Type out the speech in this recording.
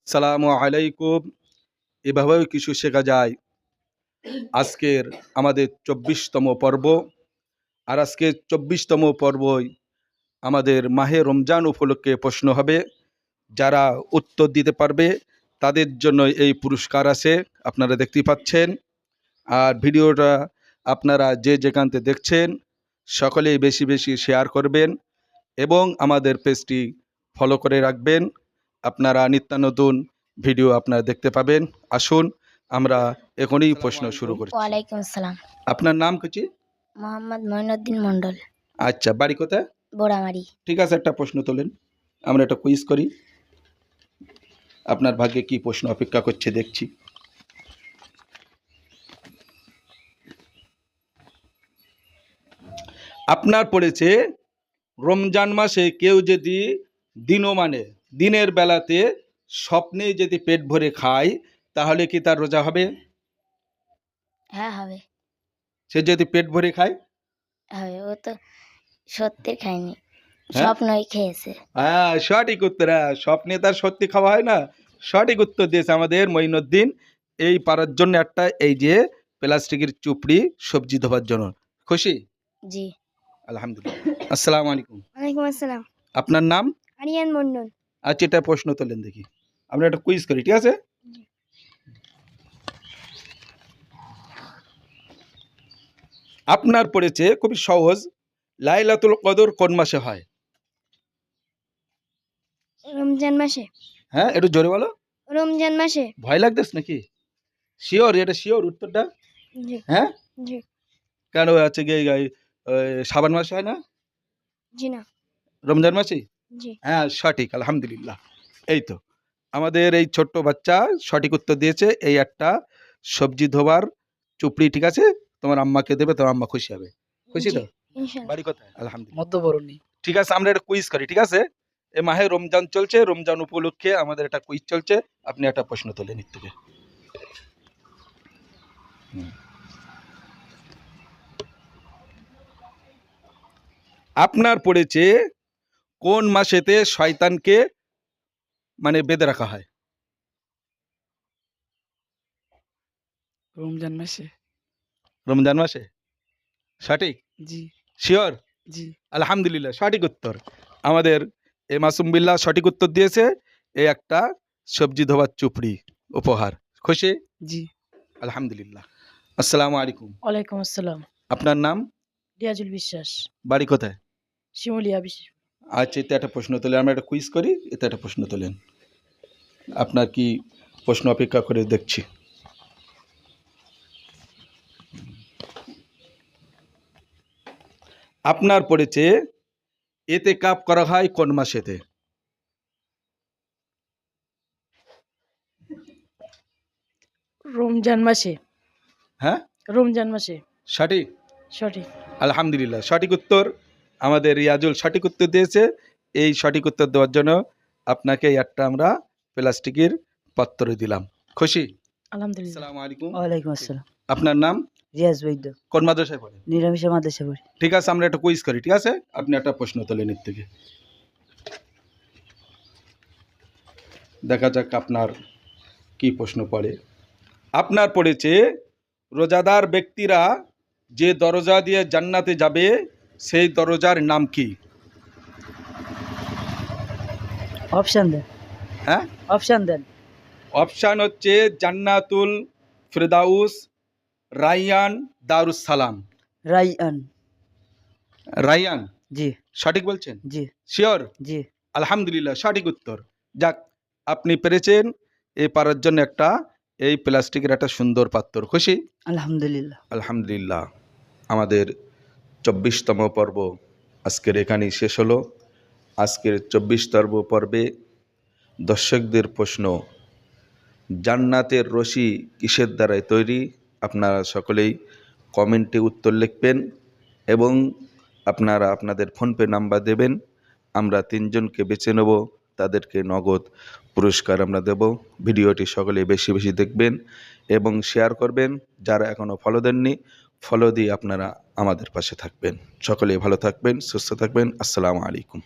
সালামু আলাইকুম। এভাবেও কিছু শেখা যায়। আজকের আমাদের ২৪তম পর্ব। আর আজকে ২৪তম পর্বই আমাদের মাহে রমজান উপলক্ষে প্রশ্ন হবে। যারা উত্তর দিতে পারবে তাদের জন্য এই পুরস্কার আছে, আপনারা দেখতেই পাচ্ছেন। আর ভিডিওটা আপনারা যে যেখানতে দেখছেন সকলেই বেশি বেশি শেয়ার করবেন এবং আমাদের পেজটি ফলো করে রাখবেন। আপনারা নিত্য নতুন ভিডিও আপনারা দেখতে পাবেন। আসুন আমরা এখনই প্রশ্ন শুরু করছি। ওয়ালাইকুম আসসালাম। আপনার নাম কি? মোহাম্মদ মঈনুদ্দিন মন্ডল, আচ্ছা, বাড়ি কোথায়? বোড়ামারি। ঠিক আছে, একটা প্রশ্ন তোলেন, আমরা একটা কুইজ করি। আপনার ভাগ্যে কি প্রশ্ন অপেক্ষা করছে দেখছি। আপনার পড়েছে রমজান মাসে কেউ যদি দিনের বেলাতে স্বপ্নে যদি পেট ভরে খায় তাহলে কি তার রোজা হবে? হ্যাঁ হবে। সে যদি পেট ভরে খায় হবে, ও তো সত্যি খায়নি, হ্যাঁ? স্বপ্নই খেয়েছে। হ্যাঁ, সঠিক উত্তর। স্বপ্নে তার সত্যি খাওয়া হয় না। সঠিক উত্তর দিয়েছে আমাদের মঈনুদ্দিন। এই পারার জন্য একটা এই যে প্লাস্টিকের চুপড়ি সবজি ধোবার জন্য। খুশি? জি। আলহামদুলিল্লাহ। আসসালামু আলাইকুম। ওয়ালাইকুম আসসালাম। আপনার নাম? আরিয়ান মন্ডল। আচ্ছা, এটা প্রশ্ন তোলেন দেখি, আমরা একটা কুইজ করি, ঠিক আছে? আপনার পড়েছে খুবই সহজ, লাইলাতুল কদর কোন মাসে হয়? রমজান মাসে। হ্যাঁ, একটু জোরে বলো। রমজান মাসে। ভয় লাগতেছে নাকি? শিওর? এটা শিওর উত্তরটা? জি। হ্যাঁ, জি। কেন আছে গিয়ে শ্রাবণ মাসে হয় না? জি না। রমজান মাসে? জি। হ্যাঁ, সঠিক, আলহামদুলিল্লাহ। এই তো আমাদের এই ছোট্ট বাচ্চা সঠিক উত্তর দিয়েছে। এই একটা সবজি ধোবার চুপড়ি, ঠিক আছে? তোমার আম্মাকে দেবে, তোমার আম্মা খুশি হবে। খুশি তো? ইনশাআল্লাহ। বাড়ি কোথায়? আলহামদুলিল্লাহ। মধ্যবরণী। ঠিক আছে, আমরা একটা কুইজ করি, ঠিক আছে? এ মাহে রমজান চলছে, রমজান উপলক্ষে আমাদের একটা কুইজ চলছে। আপনি একটা প্রশ্ন তোলেন এর থেকে। আপনার পড়েছে কোন মাসেতে শয়তানকে বেঁধে রাখা হয়? রমজান মাসে। রমজান মাসে? সঠিক? জি। শিওর? জি। আলহামদুলিল্লাহ, সঠিক উত্তর। আমাদের এ মাসুম বিল্লাহ সঠিক উত্তর দিয়েছে। এই একটা সবজি ধোবার চুপড়ি উপহার। খুশি? জি। আলহামদুলিল্লাহ। আসসালামু আলাইকুম। ওয়ালাইকুম আসসালাম। আপনার নাম? রিয়াজুল বিশ্বাস, বাড়ি কোথায়? শিমুলিয়া। আচ্ছা, এতে একটা প্রশ্ন তোলেন, আমরা একটা কুইজ করি, এতে একটা প্রশ্ন তোলেন। আপনার কি প্রশ্ন অপেক্ষা করে দেখছি। আপনার পড়েছে এতেকাফ করা হয় কোন মাসেতে? রমজান মাসে। হ্যাঁ, রমজান মাসে। সঠিক? সঠিক। আলহামদুলিল্লাহ, সঠিক উত্তর। আমাদের রিয়াজুল সঠিক উত্তর দিয়েছে। এই সঠিক উত্তর দেওয়ার জন্য আপনাকে একটা আমরা প্লাস্টিকের পাত্র দিলাম। খুশি? আলহামদুলিল্লাহ। আসসালামু আলাইকুম। ওয়ালাইকুম আসসালাম। আপনার নাম? রিয়াজ বৈদ্য, কোন মাদ্রাসায় পড়েন? নিরামিষা মাদ্রাসা পড়ি। ঠিক আছে, আমরা একটা কুইজ করি, ঠিক আছে? আপনি একটা প্রশ্ন তোলেন এর থেকে, দেখা যাক আপনার কি প্রশ্ন পড়ে। আপনার পড়েছে রোজাদার ব্যক্তিরা যে দরজা দিয়ে জান্নাতে যাবে সেই দরজার নাম কি? অপশন দেন। হ্যাঁ, অপশন দেন। অপশান হচ্ছে জান্নাতুল ফিরদাউস, রাইয়ান, দারুস সালাম। রাইয়ান। রাইয়ান? জি। সঠিক বলছেন? জি। শিওর? জি। আলহামদুলিল্লাহ, সঠিক উত্তর। যাক, আপনি পেরেছেন। এই পারার জন্য একটা এই প্লাস্টিকের একটা সুন্দর পাত্র। খুশি? আলহামদুলিল্লাহ। আলহামদুলিল্লাহ। আমাদের ২৪তম পর্ব আজকের এখানেই শেষ হলো। আজকের ২৪তম পর্বে দর্শকদের প্রশ্ন, জান্নাতের রশি কিসের দ্বারাই তৈরি? আপনারা সকলেই কমেন্টে উত্তর লিখবেন এবং আপনারা আপনাদের ফোনপে নাম্বার দেবেন। আমরা ৩ জনকে বেছে নেব, তাদেরকে নগদ পুরস্কার আমরা দেব। ভিডিওটি সকলে বেশি বেশি দেখবেন এবং শেয়ার করবেন। যারা এখনও ফলো দেননি, ফলো দিয়ে আপনারা আমাদের পাশে থাকবেন। সকলেই ভালো থাকবেন, সুস্থ থাকবেন। আসসালামু আলাইকুম।